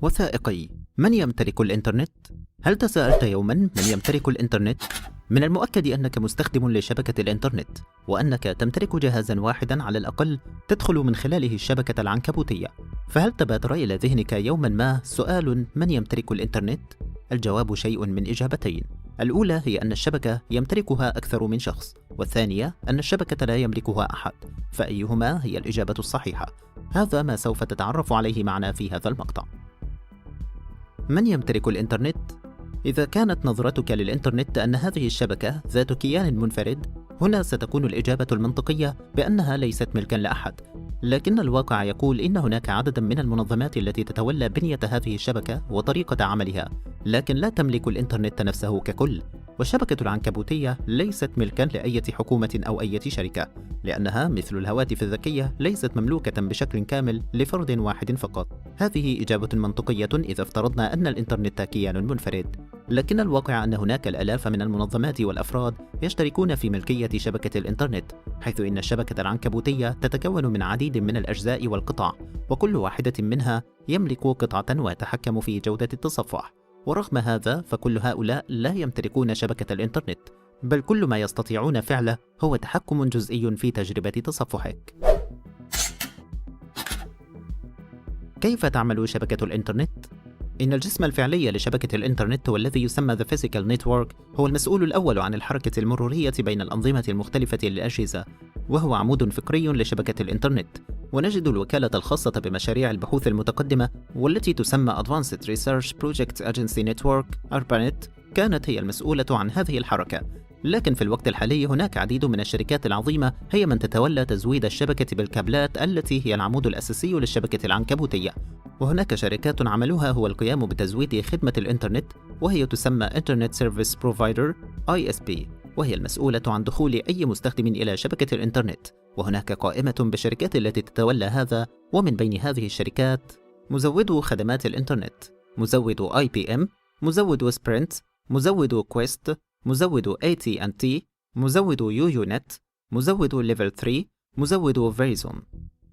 وثائقي: من يمتلك الإنترنت؟ هل تساءلت يوما من يمتلك الإنترنت؟ من المؤكد أنك مستخدم لشبكة الإنترنت، وأنك تمتلك جهازا واحدا على الأقل تدخل من خلاله الشبكة العنكبوتية. فهل تبادر إلى ذهنك يوما ما سؤال: من يمتلك الإنترنت؟ الجواب شيء من إجابتين. الأولى هي أن الشبكة يمتلكها أكثر من شخص، والثانية أن الشبكة لا يملكها أحد. فأيهما هي الإجابة الصحيحة؟ هذا ما سوف تتعرف عليه معنا في هذا المقطع. من يمتلك الإنترنت؟ إذا كانت نظرتك للإنترنت أن هذه الشبكة ذات كيان منفرد، هنا ستكون الإجابة المنطقية بأنها ليست ملكاً لأحد. لكن الواقع يقول إن هناك عدداً من المنظمات التي تتولى بنية هذه الشبكة وطريقة عملها، لكن لا تملك الإنترنت نفسه ككل. والشبكة العنكبوتية ليست ملكاً لأي حكومة أو أي شركة، لأنها مثل الهواتف الذكية ليست مملوكة بشكل كامل لفرد واحد فقط. هذه إجابة منطقية إذا افترضنا أن الإنترنت كيان منفرد. لكن الواقع أن هناك الآلاف من المنظمات والأفراد يشتركون في ملكية شبكة الإنترنت، حيث إن الشبكة العنكبوتية تتكون من عديد من الأجزاء والقطع، وكل واحدة منها يملك قطعة ويتحكم في جودة التصفح. ورغم هذا فكل هؤلاء لا يمتلكون شبكة الإنترنت، بل كل ما يستطيعون فعله هو تحكم جزئي في تجربة تصفحك. كيف تعمل شبكة الإنترنت؟ إن الجسم الفعلي لشبكة الإنترنت والذي يسمى The Physical Network هو المسؤول الأول عن الحركة المرورية بين الأنظمة المختلفة للأجهزة، وهو عمود فقري لشبكة الإنترنت. ونجد الوكالة الخاصة بمشاريع البحوث المتقدمة والتي تسمى Advanced Research Project Agency Network ARPANET كانت هي المسؤولة عن هذه الحركة. لكن في الوقت الحالي هناك عديد من الشركات العظيمة هي من تتولى تزويد الشبكة بالكابلات التي هي العمود الأساسي للشبكة العنكبوتية. وهناك شركات عملها هو القيام بتزويد خدمة الإنترنت، وهي تسمى Internet Service Provider ISP، وهي المسؤولة عن دخول أي مستخدم إلى شبكة الإنترنت. وهناك قائمة بالشركات التي تتولى هذا، ومن بين هذه الشركات مزود خدمات الإنترنت، مزود IBM، مزود سبرنت، مزود كويست، مزود AT&T، مزود يويونت، مزود ليفل 3، مزود فيريزون.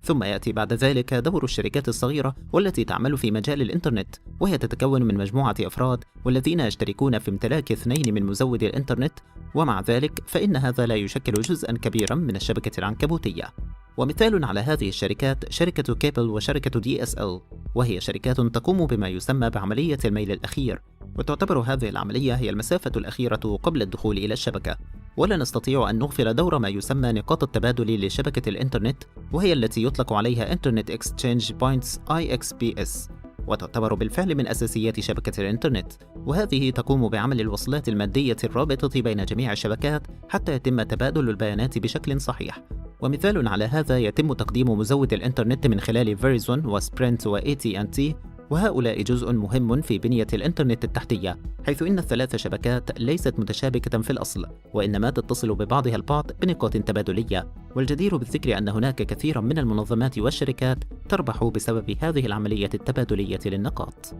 ثم يأتي بعد ذلك دور الشركات الصغيرة والتي تعمل في مجال الإنترنت، وهي تتكون من مجموعة أفراد والذين يشتركون في امتلاك 2 من مزودي الإنترنت، ومع ذلك فإن هذا لا يشكل جزءاً كبيراً من الشبكة العنكبوتية. ومثال على هذه الشركات شركة كيبل وشركة DSL، وهي شركات تقوم بما يسمى بعملية الميل الأخير، وتعتبر هذه العملية هي المسافة الأخيرة قبل الدخول إلى الشبكة. ولا نستطيع أن نغفل دور ما يسمى نقاط التبادل لشبكة الإنترنت، وهي التي يطلق عليها Internet Exchange Points IXPS، وتعتبر بالفعل من أساسيات شبكة الإنترنت. وهذه تقوم بعمل الوصلات المادية الرابطة بين جميع الشبكات حتى يتم تبادل البيانات بشكل صحيح. ومثال على هذا يتم تقديم مزود الإنترنت من خلال فيريزون وسبرنت وAT&T، وهؤلاء جزء مهم في بنية الإنترنت التحتية، حيث إن ال3 شبكات ليست متشابكة في الأصل، وإنما تتصل ببعضها البعض بنقاط تبادلية. والجدير بالذكر أن هناك كثيرا من المنظمات والشركات تربح بسبب هذه العملية التبادلية للنقاط.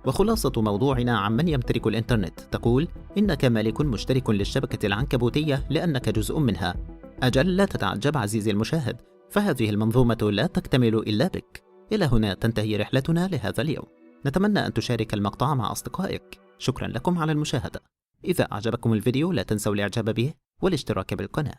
وخلاصة موضوعنا عن من يمتلك الإنترنت تقول: إنك مالك مشترك للشبكة العنكبوتية لأنك جزء منها. أجل لا تتعجب عزيزي المشاهد، فهذه المنظومة لا تكتمل إلا بك. إلى هنا تنتهي رحلتنا لهذا اليوم. نتمنى أن تشارك المقطع مع أصدقائك. شكرا لكم على المشاهدة. إذا أعجبكم الفيديو لا تنسوا الإعجاب به والاشتراك بالقناة.